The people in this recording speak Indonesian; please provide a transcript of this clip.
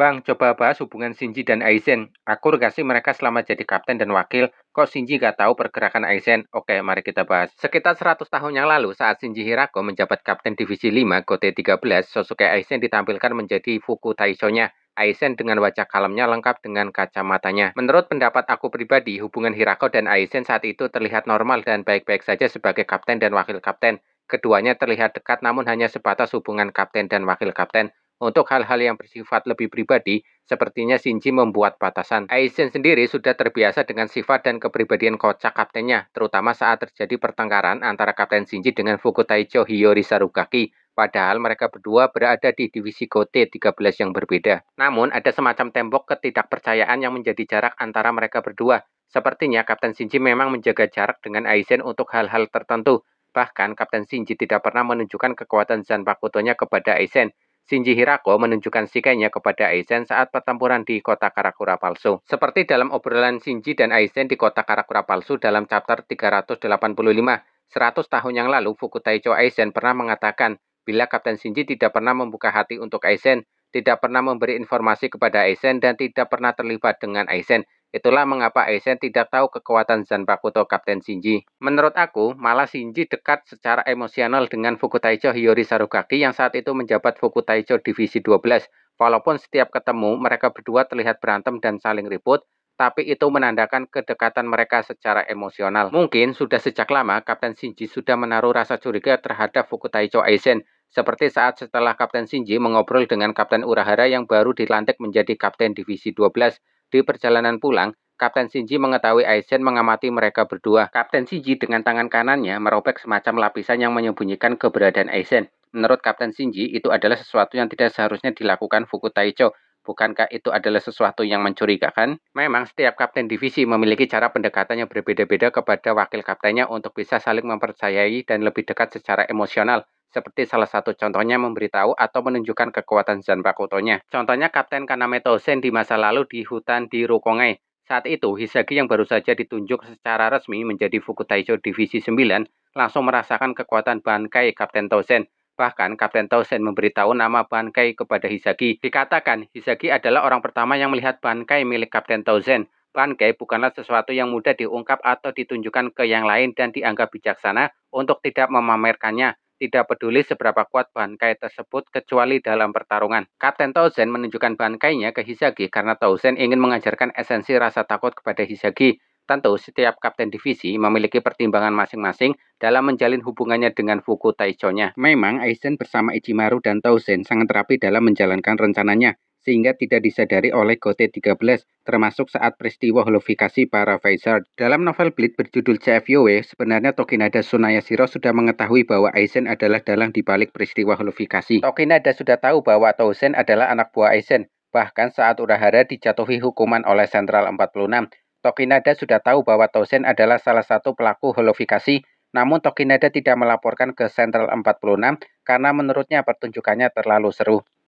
Bang, coba bahas hubungan Shinji dan Aizen. Aku kasih mereka selama jadi kapten dan wakil. Kok Shinji gak tahu pergerakan Aizen? Oke, mari kita bahas. Sekitar 100 tahun yang lalu, saat Shinji Hirako menjabat kapten divisi 5 Gote 13, Sosuke Aizen ditampilkan menjadi Fuku Taisho-nya. Aizen dengan wajah kalemnya lengkap dengan kacamatanya. Menurut pendapat aku pribadi, hubungan Hirako dan Aizen saat itu terlihat normal dan baik-baik saja sebagai kapten dan wakil kapten. Keduanya terlihat dekat namun hanya sebatas hubungan kapten dan wakil kapten. Untuk hal-hal yang bersifat lebih pribadi, sepertinya Shinji membuat batasan. Aizen sendiri sudah terbiasa dengan sifat dan kepribadian kocak kaptennya, terutama saat terjadi pertengkaran antara Kapten Shinji dengan Fukutaicho Hiyori Sarugaki. Padahal mereka berdua berada di divisi Gote 13 yang berbeda. Namun, ada semacam tembok ketidakpercayaan yang menjadi jarak antara mereka berdua. Sepertinya Kapten Shinji memang menjaga jarak dengan Aizen untuk hal-hal tertentu. Bahkan, Kapten Shinji tidak pernah menunjukkan kekuatan Zanpakuto-nya kepada Aizen. Shinji Hirako menunjukkan sikainya kepada Aizen saat pertempuran di kota Karakura palsu. Seperti dalam obrolan Shinji dan Aizen di kota Karakura palsu dalam chapter 385, 100 tahun yang lalu Fukutaicho Aizen pernah mengatakan bila Kapten Shinji tidak pernah membuka hati untuk Aizen, tidak pernah memberi informasi kepada Aizen, dan tidak pernah terlibat dengan Aizen. Itulah mengapa Aizen tidak tahu kekuatan Zanpakuto Kapten Shinji. Menurut aku, malah Shinji dekat secara emosional dengan Fukutaicho Hiyori Sarugaki yang saat itu menjabat Fukutaicho Divisi 12. Walaupun setiap ketemu, mereka berdua terlihat berantem dan saling ribut, tapi itu menandakan kedekatan mereka secara emosional. Mungkin sudah sejak lama Kapten Shinji sudah menaruh rasa curiga terhadap Fukutaicho Aizen, seperti saat setelah Kapten Shinji mengobrol dengan Kapten Urahara yang baru dilantik menjadi Kapten Divisi 12. Di perjalanan pulang, Kapten Shinji mengetahui Aizen mengamati mereka berdua. Kapten Shinji dengan tangan kanannya merobek semacam lapisan yang menyembunyikan keberadaan Aizen. Menurut Kapten Shinji, itu adalah sesuatu yang tidak seharusnya dilakukan Fukutaicho. Bukankah itu adalah sesuatu yang mencurigakan? Memang setiap kapten divisi memiliki cara pendekatan yang berbeda-beda kepada wakil kaptennya untuk bisa saling mempercayai dan lebih dekat secara emosional. Seperti salah satu contohnya memberitahu atau menunjukkan kekuatan Zanpakuto-nya. Contohnya Kapten Kaname Tousen di masa lalu di hutan di Rukongai. Saat itu, Hisagi yang baru saja ditunjuk secara resmi menjadi Fukutaicho Divisi 9 langsung merasakan kekuatan Bankai Kapten Tousen. Bahkan Kapten Tousen memberitahu nama Bankai kepada Hisagi. Dikatakan, Hisagi adalah orang pertama yang melihat Bankai milik Kapten Tousen. Bankai bukanlah sesuatu yang mudah diungkap atau ditunjukkan ke yang lain dan dianggap bijaksana untuk tidak memamerkannya. Tidak peduli seberapa kuat Bankai tersebut kecuali dalam pertarungan. Kapten Tousen menunjukkan Bankainya ke Hisagi karena Tousen ingin mengajarkan esensi rasa takut kepada Hisagi. Tentu, setiap kapten divisi memiliki pertimbangan masing-masing dalam menjalin hubungannya dengan Fukutaicho-nya. Memang Aizen bersama Ichimaru dan Tousen sangat rapi dalam menjalankan rencananya, sehingga tidak disadari oleh Gote 13, termasuk saat peristiwa holofikasi para Vizard. Dalam novel Bleach berjudul CFYOW, sebenarnya Tokinada Tsunayashiro sudah mengetahui bahwa Aizen adalah dalang di balik peristiwa holofikasi. Tokinada sudah tahu bahwa Tousen adalah anak buah Aizen, bahkan saat Urahara dijatuhi hukuman oleh Sentral 46. Tokinada sudah tahu bahwa Tousen adalah salah satu pelaku holofikasi, namun Tokinada tidak melaporkan ke Sentral 46 karena menurutnya pertunjukannya terlalu seru.